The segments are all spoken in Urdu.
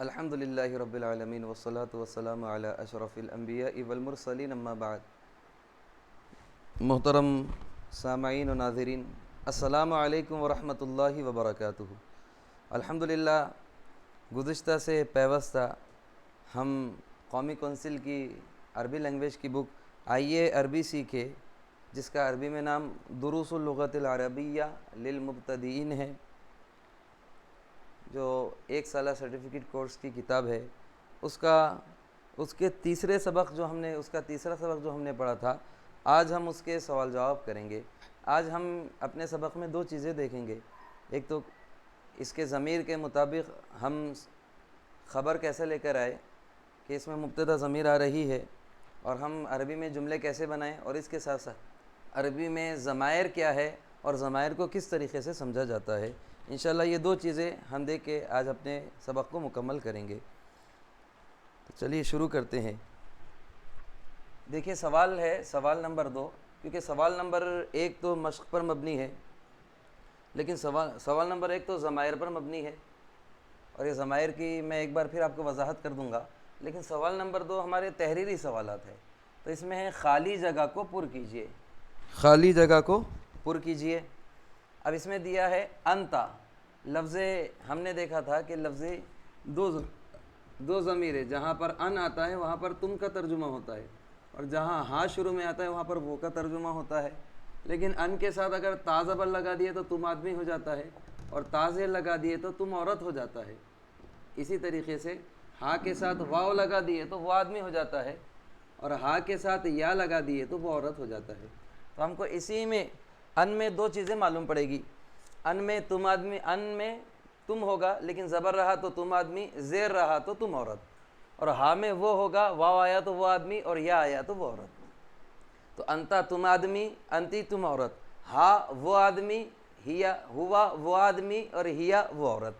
الحمد للہ رب العالمین والصلاة والسلام علی اشرف الانبیاء والمرسلین اما بعد۔ محترم سامعین و ناظرین، السلام علیکم ورحمۃ اللہ وبرکاتہ۔ الحمدللہ گزشتہ سے پیوستہ ہم قومی کونسل کی عربی لینگویج کی بک آئیے عربی سیکھے، جس کا عربی میں نام دروس اللغۃ العربیہ للمبتدئین ہے، جو ایک سالہ سرٹیفکیٹ کورس کی کتاب ہے، اس کے تیسرا سبق جو ہم نے پڑھا تھا، آج ہم اس کے سوال جواب کریں گے۔ آج ہم اپنے سبق میں دو چیزیں دیکھیں گے۔ ایک تو اس کے ضمیر کے مطابق ہم خبر کیسے لے کر آئے کہ اس میں مبتدا ضمیر آ رہی ہے، اور ہم عربی میں جملے کیسے بنائیں، اور اس کے ساتھ ساتھ عربی میں ضمائر کیا ہے اور ضمائر کو کس طریقے سے سمجھا جاتا ہے۔ انشاءاللہ یہ دو چیزیں ہم دیکھ کے آج اپنے سبق کو مکمل کریں گے۔ تو چلیے شروع کرتے ہیں۔ دیکھیے سوال ہے سوال نمبر 2، کیونکہ سوال نمبر 1 تو مشق پر مبنی ہے، لیکن سوال نمبر 1 تو ضمائر پر مبنی ہے، اور یہ ضمائر کی میں ایک بار پھر آپ کو وضاحت کر دوں گا۔ لیکن سوال نمبر 2 ہمارے تحریری سوالات ہیں، تو اس میں ہے خالی جگہ کو پر کیجئے، خالی جگہ کو پر کیجئے۔ اب اس میں دیا ہے انتا، لفظ ہم نے دیکھا تھا کہ لفظ دو ضمیر ہے، جہاں پر ان آتا ہے وہاں پر تم کا ترجمہ ہوتا ہے، اور جہاں ہاں شروع میں آتا ہے وہاں پر وہ کا ترجمہ ہوتا ہے۔ لیکن ان کے ساتھ اگر تا زبر لگا دیے تو تم آدمی ہو جاتا ہے، اور تا زیر لگا دیے تو تم عورت ہو جاتا ہے۔ اسی طریقے سے ہاں کے ساتھ واو لگا دیے تو وہ آدمی ہو جاتا ہے، اور ہاں کے ساتھ یا لگا دیے تو وہ عورت ہو جاتا ہے۔ تو ہم کو اسی میں ان میں دو چیزیں معلوم پڑے گی۔ ان میں تم آدمی، ان میں تم ہوگا لیکن زبر رہا تو تم آدمی، زیر رہا تو تم عورت، اور ہاں میں وہ ہوگا، واو آیا تو وہ آدمی، اور یا آیا تو وہ عورت۔ تو انتا تم آدمی، انتی تم عورت، ہا وہ آدمی، ہیا ہوا وہ آدمی، اور ہیا وہ عورت۔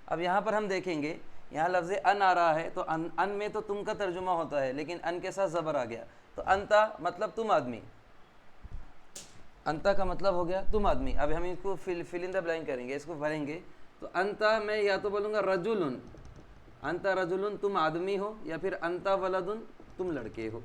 اب یہاں پر ہم دیکھیں گے، یہاں لفظ ان آ رہا ہے تو ان میں تو تم کا ترجمہ ہوتا ہے، لیکن ان کے ساتھ زبر آ گیا، تو انتا مطلب تم آدمی، انتا کا مطلب ہو گیا تم آدمی۔ اب ہم اس کو فل ان دا بلینک کریں گے، اس کو بھریں گے۔ تو انتا میں یا تو بولوں گا رجلن، انتا رجلن تم آدمی ہو، یا پھر انتا ولدن تم لڑکے ہو۔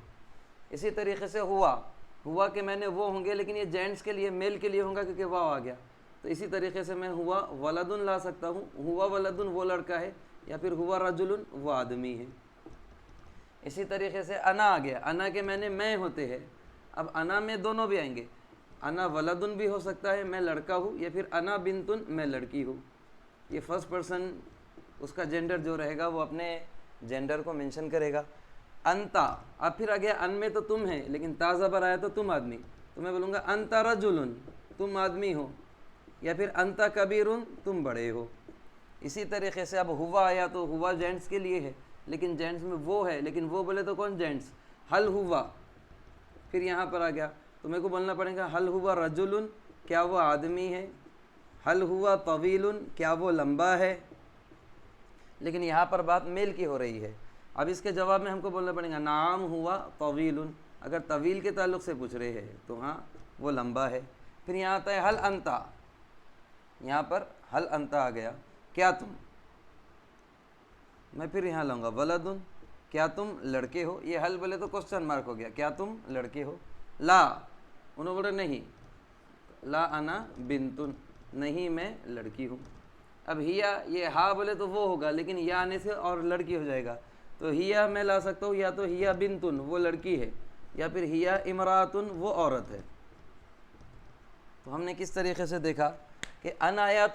اسی طریقے سے ہوا کہ میں نے وہ ہوں گے، لیکن یہ جینٹس کے لیے، میل کے لیے ہوں گا کیونکہ واو آ گیا، تو اسی طریقے سے میں ہوا ولدن لا سکتا ہوں، ہوا ولدن وہ لڑکا ہے، یا پھر ہوا رجلن وہ آدمی ہے۔ اسی طریقے سے انا آ گیا، انا کے میں نے میں ہوتے ہیں، اب انا میں دونوں بھی آئیں گے، انا ولدن بھی ہو سکتا ہے میں لڑکا ہوں، یا پھر انا بنتن میں لڑکی ہوں۔ یہ فرسٹ پرسن اس کا جینڈر جو رہے گا وہ اپنے جینڈر کو منشن کرے گا۔ انتا، اب پھر آ گیا ان میں تو تم ہے لیکن تا زبر آیا تو تم آدمی، تو میں بولوں گا انتا رجلن تم آدمی ہو، یا پھر انتا کبیرن تم بڑے ہو۔ اسی طریقے سے اب ہوا آیا تو ہوا جینٹس کے لیے ہے، لیکن جینٹس میں وہ ہے، لیکن وہ بولے تو کون جینٹس، حل ہوا، پھر یہاں پر آ گیا تو میرے کو بولنا پڑے گا حل ہوا رجلن کیا وہ آدمی ہے، حل ہوا طویل کیا وہ لمبا ہے، لیکن یہاں پر بات میل کی ہو رہی ہے۔ اب اس کے جواب میں ہم کو بولنا پڑے گا نعم ہوا طویل، اگر طویل کے تعلق سے پوچھ رہے ہیں تو ہاں وہ لمبا ہے۔ پھر یہاں آتا ہے حل انتا، یہاں پر حل انتا آ گیا کیا تم، میں پھر یہاں لاؤں گا ولدن کیا تم لڑکے ہو، یہ حل بولے تو کوسچن مارک ہو گیا، کیا تم لڑکے ہو۔ لا انہوں بولے نہیں، لا انا بنتن نہیں میں لڑکی ہوں۔ اب ہیا، یہ ہا بولے تو وہ ہوگا، لیکن یا آنے سے اور لڑکی ہو جائے گا، تو ہیا میں لا سکتا ہوں، یا تو ہیا بنتن وہ لڑکی ہے، یا پھر ہیا امراتن وہ عورت ہے۔ تو ہم نے کس طریقے سے دیکھا کہ ان آیا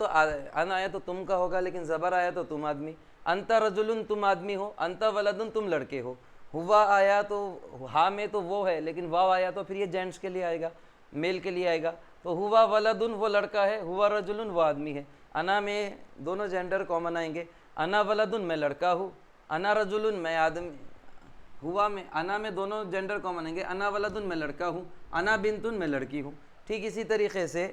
تو تم کا ہوگا، لیکن زبر آیا تو تم آدمی، انتا رجلن تم آدمی ہو، انتا ولدن تم لڑکے ہو۔ ہوا آیا تو ہاں میں تو وہ ہے، لیکن واو آیا تو پھر یہ جینٹس کے لیے آئے گا، میل کے لیے آئے گا، تو ہوا ولدن وہ لڑکا ہے، ہوا رجلن وہ آدمی ہے۔ انا میں دونوں جینڈر کامن آئیں گے، انا ولدن میں لڑکا ہوں، انا رجلن میں آدمی، ہوا میں انا میں دونوں جینڈر کامن آئیں گے، انا ولدن میں لڑکا ہوں، انا بنتن میں لڑکی ہوں۔ ٹھیک اسی طریقے سے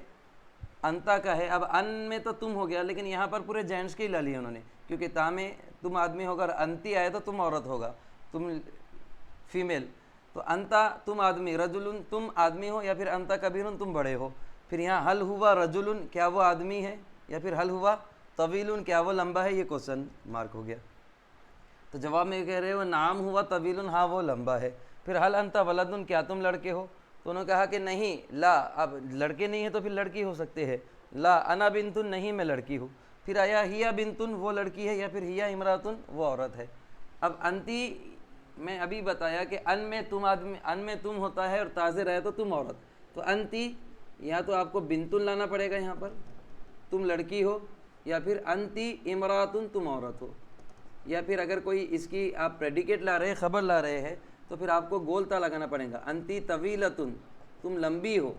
انتا کا ہے، اب ان میں تو تم ہو گیا، لیکن یہاں پر پورے جینٹس کے ہی لا لیے انہوں نے، کیونکہ تا میں تم آدمی ہوگا، انتی آئے تو تم عورت ہوگا، تم فیمیل، تو انتا تم آدمی، رجلن تم آدمی ہو، یا پھر انتا کبیرن تم بڑے ہو۔ پھر یہاں حل ہوا رجلن کیا وہ آدمی ہے، یا پھر حل ہوا طویل کیا وہ لمبا ہے، یہ کوسچن مارک ہو گیا۔ تو جواب میں کہہ رہے ہو نعم ہوا طویل، ہاں وہ لمبا ہے۔ پھر حل انت ولد، کیا تم لڑکے ہو؟ تو انہوں نے کہا کہ نہیں، لا، اب لڑکے نہیں ہیں تو پھر لڑکی ہو سکتے ہیں، لا انا بنت، نہیں میں لڑکی ہوں۔ پھر آیا ہیا بنت، وہ لڑکی ہے، یا پھر ہیا امراتن، وہ عورت ہے۔ اب انتی میں ابھی بتایا کہ ان میں تم آدمی، ان میں تم ہوتا ہے اور تاظر ہے تو تم عورت، تو انتی یا تو آپ کو بنتن لانا پڑے گا یہاں پر، تم لڑکی ہو، یا پھر انتی امراتن، تم عورت ہو، یا پھر اگر کوئی اس کی آپ پریڈیکیٹ لا رہے ہیں، خبر لا رہے ہیں، تو پھر آپ کو گولتا لگانا پڑے گا، انتی طویلتن، تم لمبی ہو،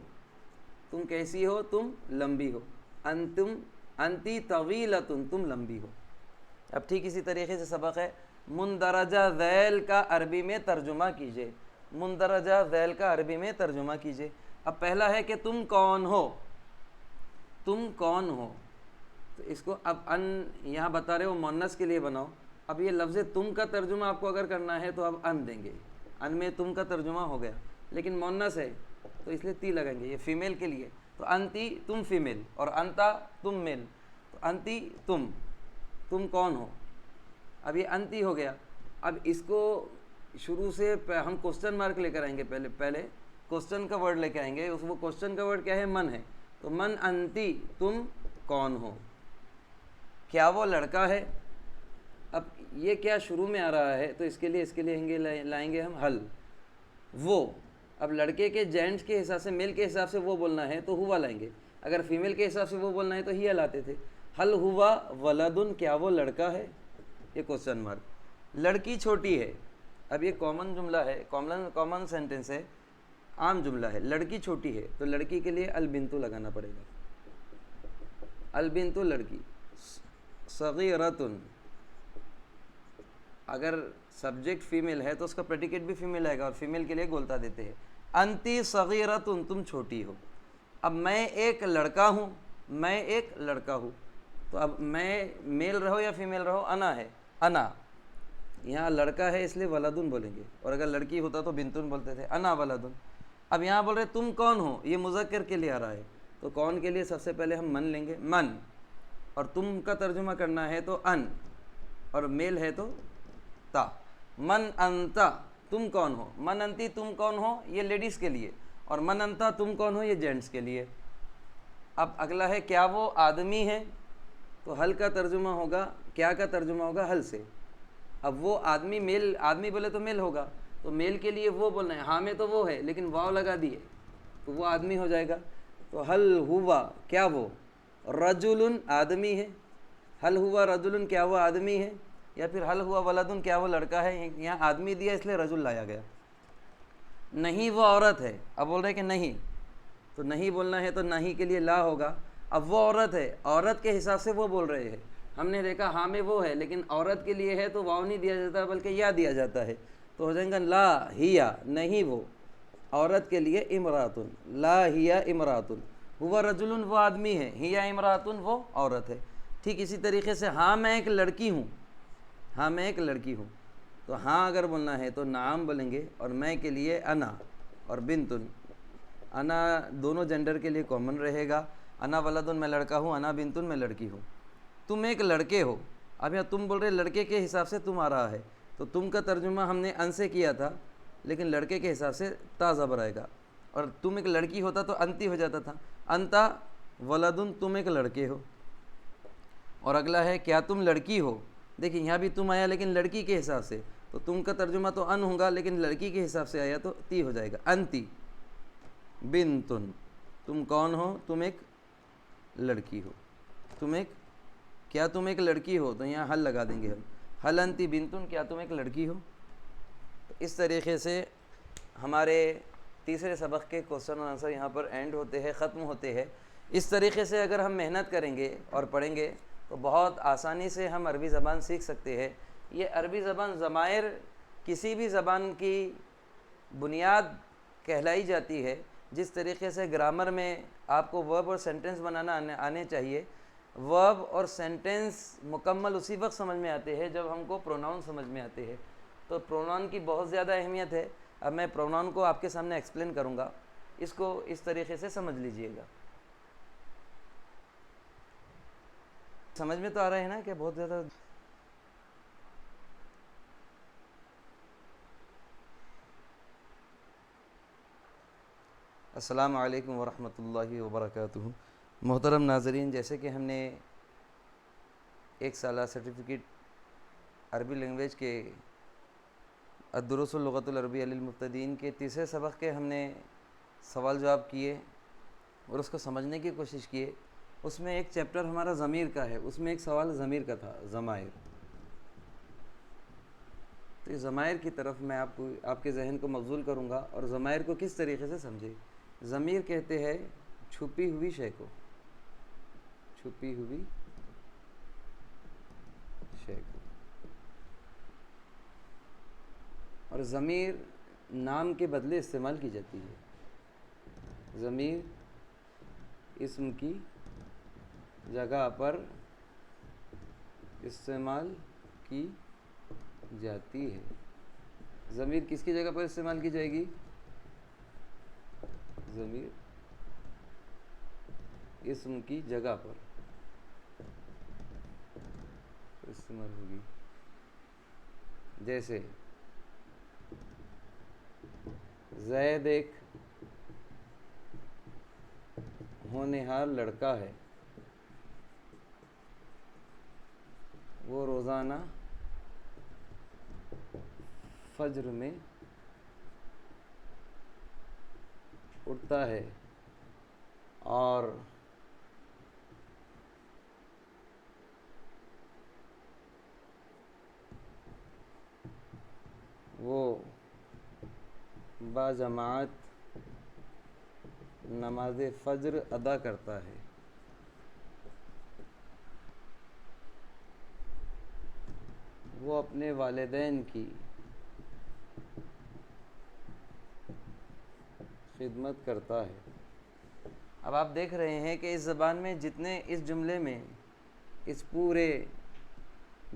تم کیسی ہو، تم لمبی ہو، انتم انتی طویلتن، تم لمبی ہو۔ اب ٹھیک اسی طریقے سے سبق ہے مندرجہ ذیل کا عربی میں ترجمہ کیجئے، مندرجہ ذیل کا عربی میں ترجمہ کیجئے۔ اب پہلا ہے کہ تم کون ہو، تم کون ہو، تو اس کو اب ان یہاں بتا رہے ہو مؤنث کے لیے بناؤ۔ اب یہ لفظ تم کا ترجمہ آپ کو اگر کرنا ہے تو اب ان دیں گے، ان میں تم کا ترجمہ ہو گیا، لیکن مؤنث ہے تو اس لیے تی لگیں گے، یہ فیمیل کے لیے، تو انتی تم فیمیل، اور انتا تم میل، تو انتی تم کون ہو۔ اب یہ انتی ہو گیا، اب اس کو شروع سے ہم کوسچن مارک لے کر آئیں گے، پہلے کوسچن کا ورڈ لے کے آئیں گے، وہ کوسچن کا ورڈ کیا ہے، من ہے، تو من انتی، تم کون ہو، کیا وہ لڑکا ہے۔ اب یہ کیا شروع میں آ رہا ہے، تو اس کے لیے لائیں گے ہم حل، وہ، اب لڑکے کے جینٹس کے حساب سے، میل کے حساب سے وہ بولنا ہے تو ہوا لائیں گے، اگر فیمیل کے حساب سے وہ بولنا ہے تو ہی لاتے تھے۔ حل ہوا ولدن، کیا وہ لڑکا ہے، یہ کوسچن مارک۔ لڑکی چھوٹی ہے، اب یہ کامن جملہ ہے، کامن سینٹنس ہے، عام جملہ ہے، لڑکی چھوٹی ہے تو لڑکی کے لیے البنتو لگانا پڑے گا، البنتو لڑکی۔ صغیرتن، اگر سبجیکٹ فیمیل ہے تو اس کا پریڈیکیٹ بھی فیمیل آئے گا، اور فیمیل کے لیے گولتا دیتے ہیں، انتی صغیرتن، تم چھوٹی ہو۔ اب میں ایک لڑکا ہوں، میں ایک لڑکا ہوں، تو اب میں میل رہو یا فیمیل رہو، انا ہے، انا، یہاں لڑکا ہے اس لیے ولدن بولیں گے، اور اگر لڑکی ہوتا تو بنتن بولتے تھے، انا ولدن۔ اب یہاں بول رہے تم کون ہو، یہ مذکر کے لیے آ رہا ہے، تو کون کے لیے سب سے پہلے ہم من لیں گے، من، اور تم کا ترجمہ کرنا ہے تو ان، اور میل ہے تو تا، من انتا، تم کون ہو، من انتی تم کون ہو، یہ لیڈیز کے لیے، اور من انتا تم کون ہو، یہ جینٹس کے لیے۔ اب اگلا ہے کیا وہ آدمی ہے، تو حل کا ترجمہ ہوگا، کیا کا ترجمہ ہوگا حل سے۔ اب وہ آدمی، میل، آدمی بولے تو میل ہوگا، تو میل کے لیے وہ بولنا ہے، ہاں میں تو وہ ہے لیکن واو لگا دیے تو وہ آدمی ہو جائے گا، تو حل ہوا، کیا وہ، رجل، آدمی ہے، حل ہوا رجل، کیا وہ آدمی ہے، یا پھر حل ہوا ولدن، کیا وہ لڑکا ہے، یہاں آدمی دیا اس لیے رجل لایا گیا۔ نہیں وہ عورت ہے، اب بول رہے کہ نہیں، تو نہیں بولنا ہے تو نہیں کے لیے لا ہوگا۔ اب وہ عورت ہے، عورت کے حساب سے وہ بول رہے ہیں، ہم نے دیکھا ہاں میں وہ ہے، لیکن عورت کے لیے ہے تو واو نہیں دیا جاتا بلکہ یا دیا جاتا ہے، تو ہو جائیں گا لا ہیا، نہیں وہ، عورت کے لیے امراتن، لا ہیا امراتن، ہوا رجل، وہ آدمی ہے، ہیا امراتن، وہ عورت ہے۔ ٹھیک اسی طریقے سے ہاں میں ایک لڑکی ہوں، ہاں میں ایک لڑکی ہوں، تو ہاں اگر بولنا ہے تو نعم بولیں گے، اور میں کے لیے انا اور بنتن، انا دونوں جینڈر کے لیے کامن رہے گا، انا ولدن میں لڑکا ہوں، انا بنتن میں لڑکی ہوں۔ تم ایک لڑکے ہو، اب یہاں تم بول رہے لڑکے کے حساب سے تم آ رہا ہے، تو تم کا ترجمہ ہم نے ان سے کیا تھا، لیکن لڑکے کے حساب سے تا زبر آئے گا، اور تم ایک لڑکی ہوتا تو انتی ہو جاتا تھا، انتا ولدن، تم ایک لڑکے ہو۔ اور اگلا ہے کیا تم لڑکی ہو، دیکھیں یہاں بھی تم آیا لیکن لڑکی کے حساب سے، تو تم کا ترجمہ تو ان ہوگا لیکن لڑکی کے حساب سے آیا تو تی ہو جائے گا، انتی بنتن، تم کون ہو، تم ایک لڑکی ہو، تم ایک، کیا تم ایک لڑکی ہو، تو یہاں حل لگا دیں گے ہم، حل انتی بنتن، کیا تم ایک لڑکی ہو۔ اس طریقے سے ہمارے تیسرے سبق کے کوسچن اور آنسر یہاں پر اینڈ ہوتے ہیں، ختم ہوتے ہیں۔ اس طریقے سے اگر ہم محنت کریں گے اور پڑھیں گے تو بہت آسانی سے ہم عربی زبان سیکھ سکتے ہیں۔ یہ عربی زبان ضمائر کسی بھی زبان کی بنیاد کہلائی جاتی ہے، جس طریقے سے گرامر میں آپ کو ورب اور سینٹنس بنانا آنے چاہیے، ورب اور سینٹنس مکمل اسی وقت سمجھ میں آتے ہیں جب ہم کو پروناؤن سمجھ میں آتے ہیں، تو پروناؤن کی بہت زیادہ اہمیت ہے۔ اب میں پروناؤن کو آپ کے سامنے ایکسپلین کروں گا، اس کو اس طریقے سے سمجھ لیجئے گا۔ سمجھ میں تو آ رہا ہے نا کہ بہت زیادہ السلام علیکم ورحمۃ اللہ وبرکاتہ۔ محترم ناظرین، جیسے کہ ہم نے ایک سالہ سرٹیفکیٹ عربی لینگویج کے الدروس اللغۃ العربیہ للمبتدئین کے تیسرے سبق کے ہم نے سوال جواب کیے اور اس کو سمجھنے کی کوشش کیے۔ اس میں ایک چیپٹر ہمارا ضمیر کا ہے، اس میں ایک سوال ضمیر کا تھا، ضمائر۔ تو اس ضمائر کی طرف میں آپ کے ذہن کو مبذول کروں گا اور ضمائر کو کس طریقے سے سمجھے۔ ضمیر کہتے ہیں چھپی ہوئی شے کو، چھپی ہوئی شے کو، اور ضمیر نام کے بدلے استعمال کی جاتی ہے۔ ضمیر اسم کی جگہ پر استعمال کی جاتی ہے۔ ضمیر کس کی جگہ پر استعمال کی جائے گی؟ ضمیر اسم کی جگہ پر استعمال ہوگی۔ جیسے زید ایک ہونہار لڑکا ہے، وہ روزانہ فجر میں اٹھتا ہے اور وہ باجماعت نماز فجر ادا کرتا ہے۔ وہ اپنے والدین کی خدمت کرتا ہے۔ اب آپ دیکھ رہے ہیں کہ اس زبان میں جتنے اس جملے میں، اس پورے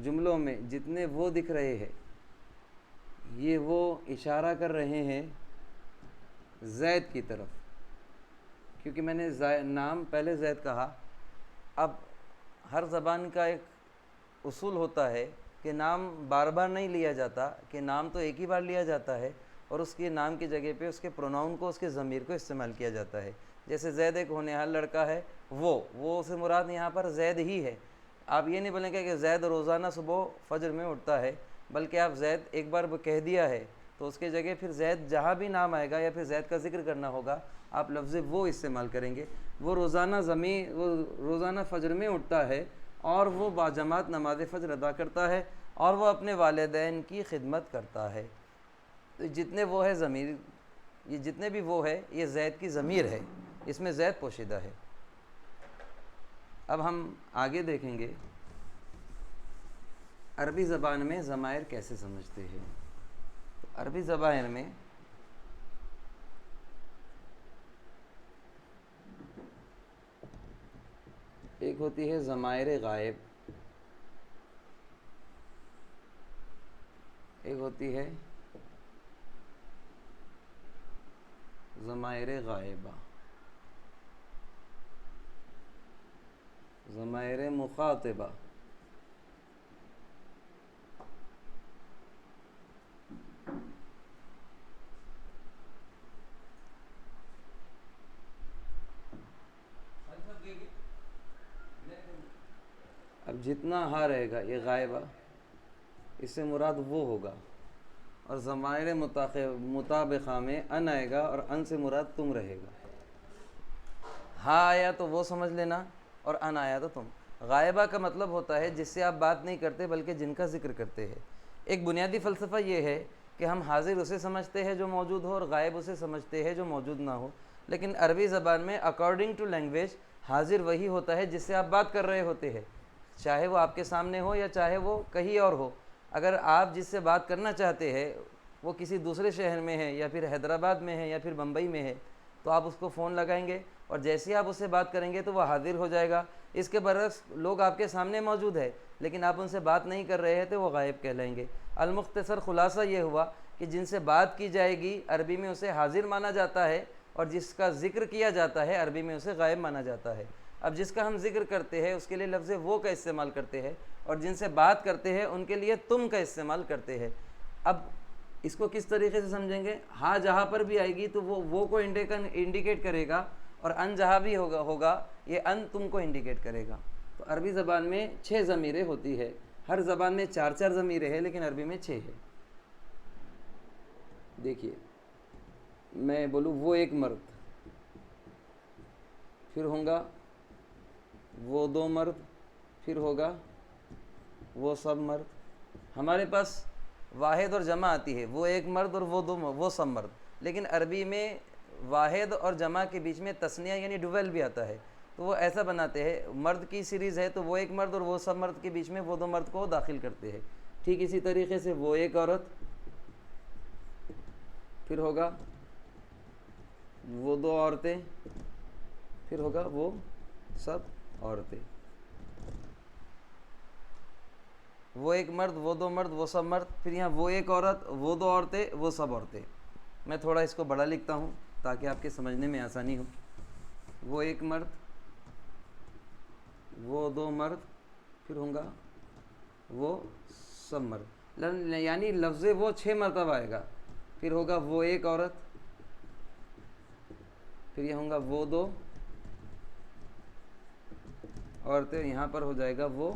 جملوں میں جتنے وہ دکھ رہے ہیں، یہ وہ اشارہ کر رہے ہیں زید کی طرف، کیونکہ میں نے نام پہلے زید کہا۔ اب ہر زبان کا ایک اصول ہوتا ہے کہ نام بار بار نہیں لیا جاتا، کہ نام تو ایک ہی بار لیا جاتا ہے اور اس کے نام کی جگہ پہ اس کے پروناؤن کو، اس کے ضمیر کو استعمال کیا جاتا ہے۔ جیسے زید ایک ہونہار لڑکا ہے، وہ سے مراد یہاں پر زید ہی ہے۔ آپ یہ نہیں بولیں گے کہ زید روزانہ صبح فجر میں اٹھتا ہے، بلکہ آپ زید ایک بار کہہ دیا ہے تو اس کے جگہ پھر زید جہاں بھی نام آئے گا یا پھر زید کا ذکر کرنا ہوگا، آپ لفظ وہ استعمال کریں گے۔ وہ روزانہ فجر میں اٹھتا ہے اور وہ باجماعت نماز فجر ادا کرتا ہے اور وہ اپنے والدین کی خدمت کرتا ہے۔ تو جتنے وہ ہے ضمیر، یہ جتنے بھی وہ ہے، یہ زید کی ضمیر ہے، اس میں زید پوشیدہ ہے۔ اب ہم آگے دیکھیں گے عربی زبان میں ضمائر کیسے سمجھتے ہیں۔ عربی زبان میں ایک ہوتی ہے ضمائر غائب، ایک ہوتی ہے ضمائر غائبہ، ضمائر مخاطبہ۔ اب جتنا ہا رہے گا یہ غائبہ، اس سے مراد وہ ہوگا، اور ضمائر مطابقہ میں ان آئے گا اور ان سے مراد تم رہے گا۔ ہا آیا تو وہ سمجھ لینا اور ان آیا تو تم۔ غائبہ کا مطلب ہوتا ہے جس سے آپ بات نہیں کرتے بلکہ جن کا ذکر کرتے ہیں۔ ایک بنیادی فلسفہ یہ ہے کہ ہم حاضر اسے سمجھتے ہیں جو موجود ہو اور غائب اسے سمجھتے ہیں جو موجود نہ ہو، لیکن عربی زبان میں اکارڈنگ ٹو لینگویج حاضر وہی ہوتا ہے جس سے آپ بات کر رہے ہوتے ہیں، چاہے وہ آپ کے سامنے ہو یا چاہے وہ کہیں اور ہو۔ اگر آپ جس سے بات کرنا چاہتے ہیں وہ کسی دوسرے شہر میں ہے یا پھر حیدرآباد میں ہے یا پھر بمبئی میں ہے، تو آپ اس کو فون لگائیں گے اور جیسے ہی آپ اس سے بات کریں گے تو وہ حاضر ہو جائے گا۔ اس کے برعکس لوگ آپ کے سامنے موجود ہے لیکن آپ ان سے بات نہیں کر رہے ہیں تو وہ غائب کہلائیں گے۔ المختصر خلاصہ یہ ہوا کہ جن سے بات کی جائے گی عربی میں اسے حاضر مانا جاتا ہے، اور جس کا ذکر کیا جاتا ہے عربی میں اسے غائب مانا جاتا ہے۔ اب جس کا ہم ذکر کرتے ہیں اس کے لیے لفظ وہ کا استعمال کرتے ہیں، اور جن سے بات کرتے ہیں ان کے لیے تم کا استعمال کرتے ہیں۔ اب اس کو کس طریقے سے سمجھیں گے؟ ہاں جہاں پر بھی آئے گی تو وہ کو انڈیکیٹ کرے گا، اور ان جہاں بھی ہوگا یہ ان تم کو انڈیکیٹ کرے گا۔ تو عربی زبان میں 6 ضمیریں ہوتی ہے، ہر زبان میں 4 ضمیریں ہیں، لیکن عربی میں 6 ہے۔ دیکھیے میں بولوں وہ ایک مرد، پھر ہوگا وہ 2 مرد، پھر ہوگا وہ سب مرد۔ ہمارے پاس واحد اور جمع آتی ہے، وہ ایک مرد اور وہ سب مرد، لیکن عربی میں واحد اور جمع کے بیچ میں تثنیہ یعنی ڈویل بھی آتا ہے، تو وہ ایسا بناتے ہیں، مرد کی سیریز ہے تو وہ ایک مرد اور وہ سب مرد کے بیچ میں وہ 2 مرد کو داخل کرتے ہیں۔ ٹھیک اسی طریقے سے وہ ایک عورت، پھر ہوگا وہ 2 عورتیں، پھر ہوگا وہ سب عورتیں۔ وہ ایک مرد، وہ 2 مرد، وہ سب مرد، پھر یہاں وہ ایک عورت، وہ 2 عورتیں، وہ سب عورتیں۔ میں تھوڑا اس کو بڑا لکھتا ہوں تاکہ آپ کے سمجھنے میں آسانی ہو۔ وہ ایک مرد، وہ 2 مرد، پھر ہوگا وہ سب مرد، یعنی لفظ وہ 6 مرتبہ آئے گا۔ پھر ہوگا وہ ایک عورت، پھر یہ ہوگا وہ 2 عورتیں، یہاں پر ہو جائے گا وہ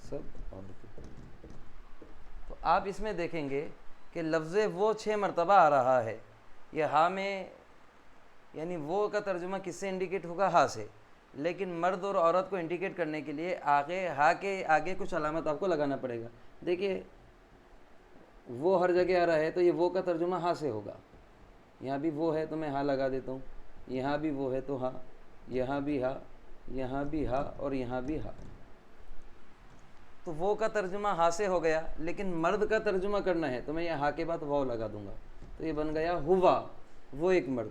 سب عورتیں۔ تو آپ اس میں دیکھیں گے کہ لفظ وہ 6 مرتبہ آ رہا ہے۔ یہ ہاں میں یعنی وہ کا ترجمہ کس سے انڈیکیٹ ہوگا؟ ہاں سے، لیکن مرد اور عورت کو انڈیکیٹ کرنے کے لیے آگے ہاں کے آگے کچھ علامت آپ کو لگانا پڑے گا۔ دیکھیے وہ ہر جگہ آ رہا ہے تو یہ وہ کا ترجمہ ہاں سے ہوگا۔ یہاں بھی وہ ہے تو میں ہاں لگا دیتا ہوں، یہاں بھی وہ ہے تو ہاں، یہاں بھی ہاں، یہاں بھی ہاں، اور یہاں بھی ہاں۔ تو وہ کا ترجمہ ہاں سے ہو گیا، لیکن مرد کا ترجمہ کرنا ہے تو میں یہ ہاں کے بعد واو لگا دوں گا، تو یہ بن گیا ہوا، وہ ایک مرد۔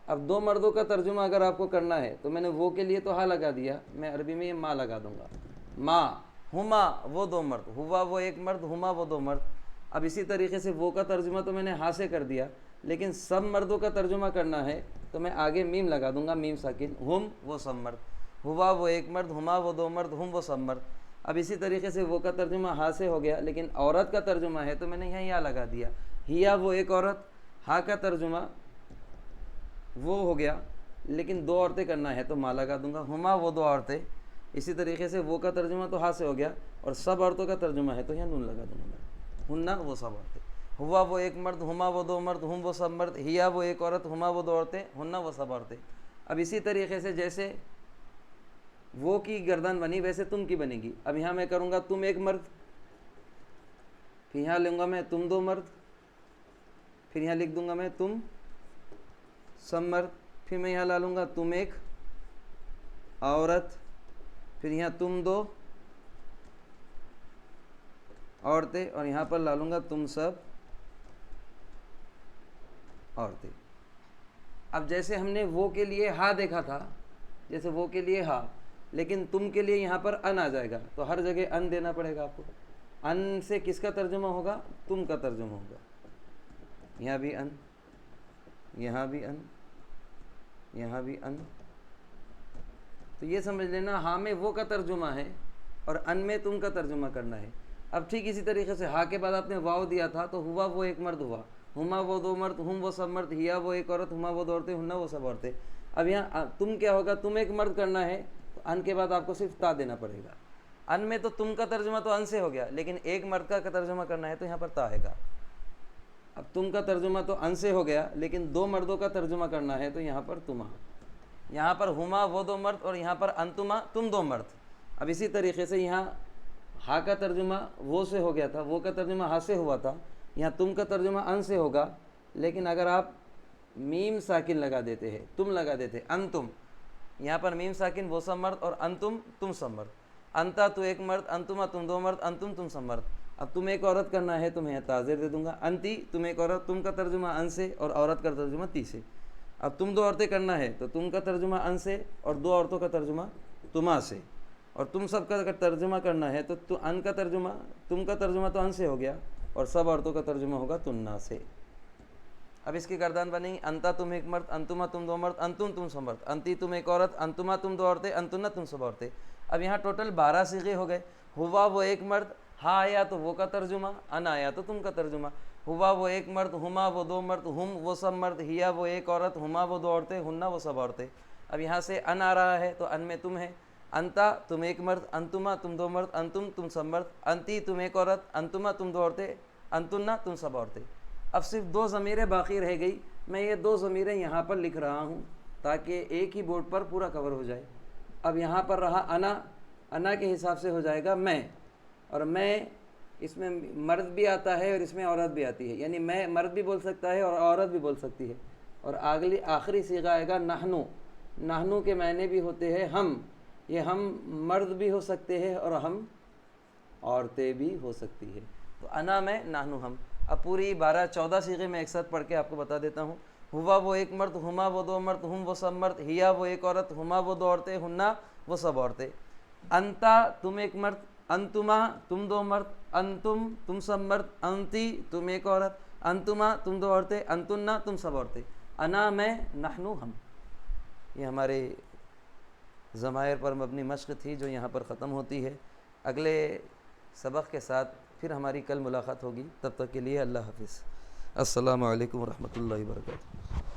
اب 2 مردوں کا ترجمہ اگر آپ کو کرنا ہے تو میں نے وہ کے لیے تو ہاں لگا دیا، میں عربی میں یہ ماں لگا دوں گا، ماں، ہما وہ 2 مرد، ہوا وہ ایک مرد، ہما وہ 2 مرد۔ اب اسی طریقے سے وہ کا ترجمہ تو میں نے ہاں سے کر دیا، لیکن سب مردوں کا ترجمہ کرنا ہے تو میں آگے میم لگا دوں گا، میم ساکن، ہم وہ سب مرد، ہوا وہ ایک مرد، ہما وہ 2 مرد، ہم وہ سب مرد۔ اب اسی طریقے سے وہ کا ترجمہ ہاں سے ہو گیا، لیکن عورت کا ترجمہ ہے تو میں نے یہاں یا لگا دیا، ہیا وہ ایک عورت، ہاں کا ترجمہ وہ ہو گیا، لیکن 2 عورتیں کرنا ہے تو ماں لگا دوں گا، ہما وہ 2 عورتیں۔ اسی طریقے سے وہ کا ترجمہ تو ہاں سے ہو گیا، اور سب عورتوں کا ترجمہ ہے تو یہاں نون لگا دوں گا میں، ہننا وہ سب عورتیں، ہوا وہ ایک مرد، ہما وہ 2 مرد، ہم وہ سب مرد، ہیا وہ ایک عورت، ہما وہ 2 عورتیں، ہننا وہ سب عورتیں۔ اب اسی طریقے سے جیسے وہ کی گردان بنی ویسے تم کی بنے گی۔ اب یہاں میں کروں گا تم ایک مرد، پھر یہاں لوں گا میں تم 2 مرد، پھر یہاں لکھ دوں گا میں تم سب مرد، پھر میں یہاں لا لوں گا تم ایک عورت، پھر یہاں تم 2 عورتیں، اور یہاں پر لا لوں گا تم سب عورتیں۔ اب جیسے ہم نے وہ کے لیے ہاں دیکھا تھا، جیسے وہ کے لیے ہاں، لیکن تم کے لیے یہاں پر ان آ جائے گا تو ہر جگہ ان دینا پڑے گا آپ کو۔ ان سے کس کا ترجمہ ہوگا؟ تم کا ترجمہ ہوگا، یہاں بھی ان، یہاں بھی ان، یہاں بھی ان۔ تو یہ سمجھ لینا ہاں میں وہ کا ترجمہ ہے اور ان میں تم کا ترجمہ کرنا ہے۔ اب ٹھیک اسی طریقے سے ہاں کے بعد آپ نے واو دیا تھا تو ہوا وہ ایک مرد ہوا، ہما وہ 2 مرد، ہم وہ سب مرد، ہیا وہ ایک عورت، ہما وہ 2 عورتیں، ہننا وہ سب عورتیں۔ اب یہاں تم کیا ہوگا؟ تم ایک مرد کرنا ہے تو ان کے بعد آپ کو صرف تا دینا پڑے گا۔ ان میں تو تم کا ترجمہ تو ان سے ہو گیا، لیکن ایک مرد کا ترجمہ کرنا ہے تو یہاں پر تا آئے گا۔ اب تم کا ترجمہ تو ان سے ہو گیا، لیکن 2 مردوں کا ترجمہ کرنا ہے تو یہاں پر تما، یہاں پر ہما وہ 2 مرد، اور یہاں پر انتما تم 2 مرد۔ اب اسی طریقے سے یہاں ہا کا ترجمہ وہ سے ہو گیا تھا، وہ کا ترجمہ ہا سے ہوا تھا، یہاں تم کا ترجمہ ان سے ہوگا، لیکن اگر آپ میم ساکن لگا دیتے ہیں، تم لگا دیتے انتم، یہاں پر میم ساکن وہ سب مرد اور انتم تم سب مرد، انتا تو ایک مرد، انتما تم 2 مرد، انتم تم سب مرد۔ اب تم ایک عورت کرنا ہے تو میں یہاں تاظیر دے دوں گا، انتی تم ایک عورت، تم کا ترجمہ ان سے اور عورت کا ترجمہ تی سے۔ اب تم 2 عورتیں کرنا ہے تو تم کا ترجمہ ان سے اور 2 عورتوں کا ترجمہ تما سے، اور تم سب کا ترجمہ کرنا ہے تو ان کا ترجمہ، تم کا ترجمہ تو ان سے ہو گیا اور سب عورتوں کا ترجمہ ہوگا تننا سے۔ اب اس کی گردان بنیں گی انتا تم ایک مرد، انتما تم 2 مرد، انتم تم سب مرد، انتی تم ایک عورت، انتما تم 2 عورتیں، انتنا تم سب عورتیں۔ اب یہاں ٹوٹل 12 صیغے ہو گئے، ہوا وہ ایک مرد، ہا آیا تو وہ کا ترجمہ، ان آیا تو تم کا ترجمہ۔ ہوا وہ ایک مرد، ہما وہ دو مرد، ہم وہ سب مرد، ہیا وہ ایک عورت، ہما وہ دو عورتیں، ہننا وہ سب عورتیں۔ اب یہاں سے ان آ رہا ہے تو ان میں تم ہے، انتا تم ایک مرد، انتما تم دو مرد، انتم تم سب مرد، انتی تم ایک عورت، انتما تم دو عورتیں، انتنا تم سب عورتیں۔ اب صرف دو ضمیریں باقی رہ گئی، میں یہ دو ضمیریں یہاں پر لکھ رہا ہوں تاکہ ایک ہی بورڈ پر پورا کور ہو جائے۔ اب یہاں پر رہا انا، انا کے حساب سے ہو جائے گا میں، اور میں اس میں مرد بھی آتا ہے اور اس میں عورت بھی آتی ہے، یعنی میں مرد بھی بول سکتا ہے اور عورت بھی بول سکتی ہے۔ اور آخری صیغہ آئے گا نحنو، نحنو کے معنی بھی ہوتے ہیں ہم، یہ ہم مرد بھی ہو سکتے ہیں اور ہم عورتیں بھی ہو سکتی ہے۔ تو انا میں، نحنو ہم۔ اب پوری 12-14 صیغے میں ایک ساتھ پڑھ کے آپ کو بتا دیتا ہوں۔ ہوا وہ ایک مرد، ہما وہ دو مرد، ہم وہ سب مرد، ہیا وہ ایک عورت، ہما وہ دو عورتیں، ہننا وہ سب عورتیں۔ انتا تم ایک مرد، انتما تم دو مرد، انتم تم سب مرد، انتی تم ایک عورت، انتما تم دو عورتیں، انتنا تم سب عورتیں۔ انا میں، نحنو ہم۔ یہ ہمارے ضمائر پر مبنی مشق تھی جو یہاں پر ختم ہوتی ہے۔ اگلے سبق کے ساتھ پھر ہماری کل ملاقات ہوگی، تب تک کے لیے اللہ حافظ۔ السلام علیکم ورحمۃ اللہ وبرکاتہ۔